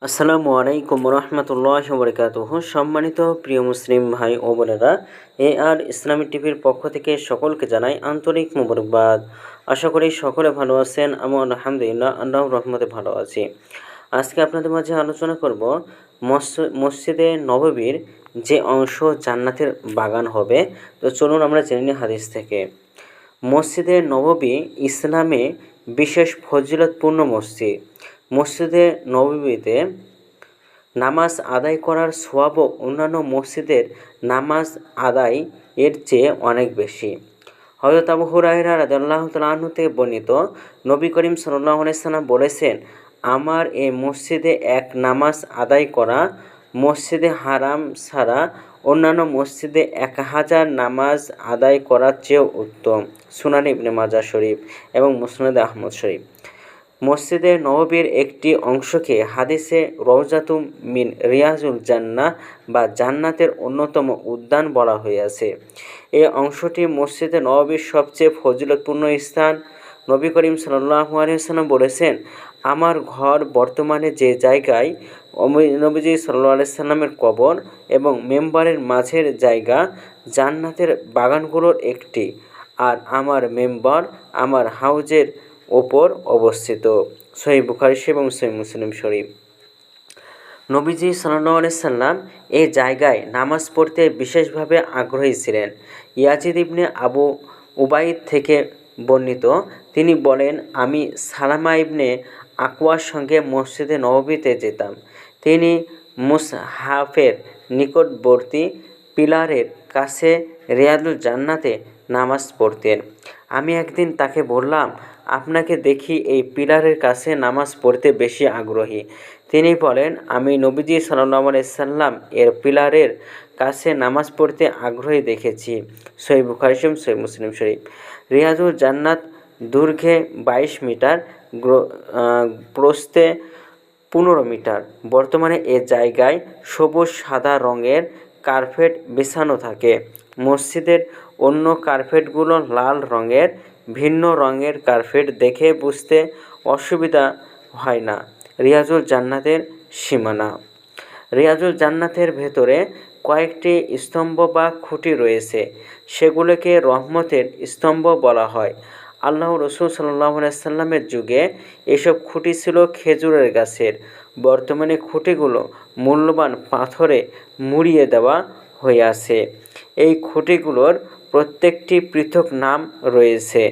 আসসালামু আলাইকুম রহমতুল্লাহ বরকাতুহ। সম্মানিত প্রিয় মুসলিম ভাই ও বোনেরা, আর ইসলামী টিভির পক্ষ থেকে সকলকে জানাই আন্তরিক মোবারকবাদ। আশা করি সকলে ভালো আছেন। আমি আলহামদুলিল্লাহ আল্লাহর রহমতে ভালো আছি। আজকে আপনাদের মাঝে আলোচনা করব মসজিদে নববীর যে অংশ জান্নাতের বাগান হবে। তো চলুন আমরা জেনে নিই হাদিস থেকে। মসজিদে নববী ইসলামে বিশেষ ফজিলতপূর্ণ মসজিদ। মসজিদে নববীতে নামাজ আদায় করার সওয়াবও অন্যান্য মসজিদের নামাজ আদায় এর চেয়ে অনেক বেশি। হযরত আবু হুরায়রা রাদিয়াল্লাহু তাআলা আনহু থেকে বর্ণিত, নবী করিম সাল্লাল্লাহু আলাইহি সাল্লাম বলেছেন, আমার এই মসজিদে এক নামাজ আদায় করা মসজিদে হারাম ছাড়া অন্যান্য মসজিদে 1000 নামাজ আদায় করার চেয়েও উত্তম। সুনান ইবনে মাজাহ শরীফ এবং মুসনাদে আহমদ শরীফ। মসজিদে নববীর একটি অংশকে হাদিসে রওজাতুম মিন রিয়াজুল জান্নাহ বা জান্নাতের অন্যতম উদ্যান বলা হয়েছে। এই অংশটি মসজিদে নববীর সবচেয়ে ফজিলতপূর্ণ স্থান। নবী করিম সাল্লাল্লাহু আলাইহি ওয়াসাল্লাম বলেছেন, আমার ঘর বর্তমানে যে জায়গায় নবীজি সাল্লাল্লাহু আলাইহি সাল্লামের কবর এবং মেম্বারের মাঝের জায়গা জান্নাতের বাগানগুলোর একটি, আর আমার মেম্বার আমার হাউজের ওপর অবস্থিত। সহিহ বুখারী এবং সহিহ মুসলিম শরীফ। নবীজি সাল্লাল্লাহু আলাইহি সাল্লাম এই জায়গায় নামাজ পড়তে বিশেষভাবে আগ্রহী ছিলেন। ইয়াজিদ ইবনে আবু উবাইদ থেকে বর্ণিত, তিনি বলেন, আমি সালামা ইবনে আকওয়ার সঙ্গে মসজিদে নববীতে যেতাম। তিনি মুসহাফের নিকটবর্তী পিলারের কাছে রিয়াদুল জান্নাতে নামাজ পড়তেন। আমি একদিন তাকে বললাম, আপনাকে দেখি এই পিলারের কাছে নামাজ পড়তে বেশি আগ্রহী। তিনি বলেন, আমি নবীজি সাল্লাল্লাহু আলাইহি সাল্লাম এর পিলারের কাছে নামাজ পড়তে আগ্রহী দেখেছি। সহিহ বুখারী সহিহ মুসলিম শরীফ। রিয়াদুল জান্নাত দৈর্ঘ্যে 22 মিটার, প্রস্থে 15 মিটার। বর্তমানে এ জায়গায় সবুজ সাদা রঙের কার্পেট বিছানো থাকে। মসজিদের অন্য কার্পেটগুলো লাল রঙের। ভিন্ন রঙের কার্পেট দেখে বুঝতে অসুবিধা হয় না। রিয়াজুল জান্নাতের সীমানা। রিয়াজুল জান্নাতের ভেতরে কয়েকটি স্তম্ভ বা খুঁটি রয়েছে। সেগুলোকে রহমতের স্তম্ভ বলা হয়। আল্লাহর রাসূল সাল্লাল্লাহু আলাইহি সাল্লামের যুগে এসব খুঁটি ছিল খেজুরের গাছের। বর্তমানে খুঁটিগুলো মূল্যবান পাথরে মুড়িয়ে দেওয়া হইয়াছে। এই খুঁটিগুলোর প্রত্যেকটি পৃথক নাম রয়েছে,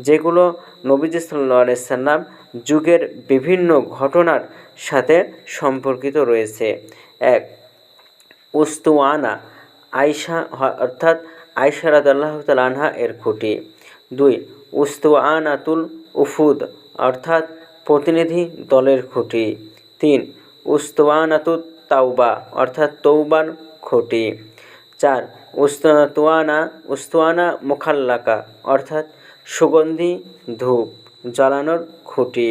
যেগুলো নবীজি সাল্লাল্লাহু আলাইহি সাল্লাম যুগের বিভিন্ন ঘটনার সাথে সম্পর্কিত রয়েছে। 1. উস্তুয়ানা আয়সা অর্থাৎ আয়সা রাদিয়াল্লাহু তাআলা আনহা এর খুঁটি। 2. উস্তুয়ানাতুল উফুদ অর্থাৎ প্রতিনিধি দলের খুঁটি। 3. উস্তুয়ানাতুত তাওবা অর্থাৎ তৌবার খুঁটি। 4. উস্তুয়ানা মুখাল্লাকা অর্থাৎ সুগন্ধি ধূপ জ্বালানোর খুঁটি।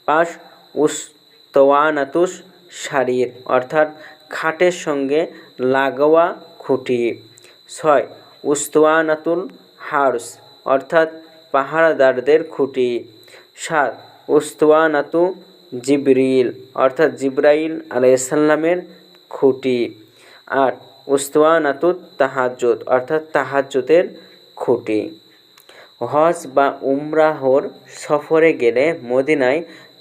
5. উস্তুয়ানাতুস শারীর অর্থাৎ খাটের সঙ্গে লাগোয়া খুঁটি। 6. উস্তুয়ানাতুল হারস অর্থাৎ পাহারাদারদের খুঁটি। 7. উস্তুয়ানাতু জিবরিল অর্থাৎ জিবরাইল আলাইহিস সালামের খুঁটি। 8. উস্তুয়ানাতুত তাহাজ্জুদ অর্থাৎ তাহাজ্জুদের খুঁটি। হজ বা উমরাহর সফরে গেলে মদিনায়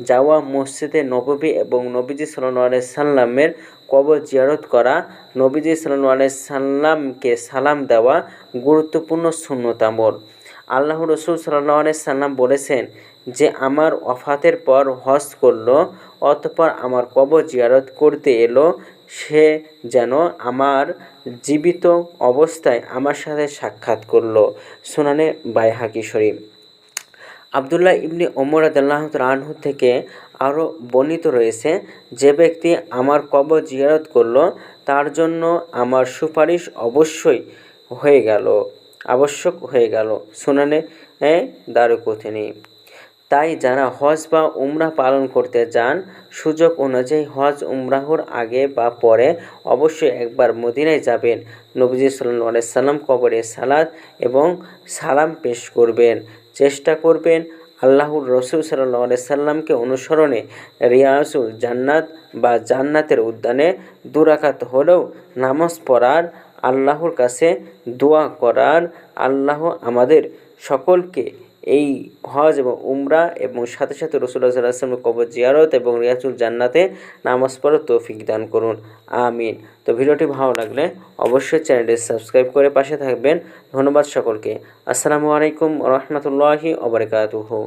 যাওয়া, মসজিদে নববী এবং নবীজি সাল্লাল্লাহু আলাইহি সাল্লামের কবর জিয়ারত করা, নবীজি সাল্লাল্লাহু আলাইহি সাল্লামকে সালাম দেওয়া গুরুত্বপূর্ণ সুন্নত আমল। আল্লাহর রাসূল সাল্লাল্লাহু আলাইহি সাল্লাম বলেছেন, যে আমার ওয়াফাতের পর হজ করল অতঃপর আমার কবর জিয়ারত করতে এলো, সে যেন আমার জীবিত অবস্থায় আমার সাথে সাক্ষাৎ করল। সুনানে বাইহাকী শরীফ। আব্দুল্লাহ ইবনে ওমর রাদিয়াল্লাহু তাআলা আনহু থেকে আরও বর্ণিত রয়েছে, যে ব্যক্তি আমার কবর জিয়ারত করল তার জন্য আমার সুপারিশ আবশ্যক হয়ে গেল। সুনানে দারুকুতনি। তাই যারা হজ বা উমরাহ পালন করতে যান, সুযোগ অনুযায়ী হজ উমরাহর আগে বা পরে অবশ্যই একবার মদিনায় যাবেন। নবীজি সাল্লাল্লাহু আলাইহি সাল্লাম কবরে সালাত এবং সালাম পেশ করবেন। চেষ্টা করবেন আল্লাহর রসুল সাল্লাল্লাহু আলাইহি সাল্লামকে অনুসরণে রিয়াজুল জান্নাত বা জান্নাতের উদ্যানে 2 রাকাত হলেও নামাজ পড়ার, আল্লাহর কাছে দোয়া করার, আল্লাহ আমাদের সকলকে এই হজ এবং উমরা এবং সাথে সাথে রাসূলুল্লাহ সাল্লাল্লাহু আলাইহি ওয়াসাল্লামের কবর জিয়ারত এবং রিয়াজুল জান্নাতে নামাজ পড়ার তৌফিক দান করুন, আমিন। তো ভিডিওটি ভালো লাগলে অবশ্যই চ্যানেলটি সাবস্ক্রাইব করে পাশে থাকবেন। ধন্যবাদ সকলকে। আসসালামু আলাইকুম ওয়া রাহমাতুল্লাহি ওয়া বারাকাতুহু।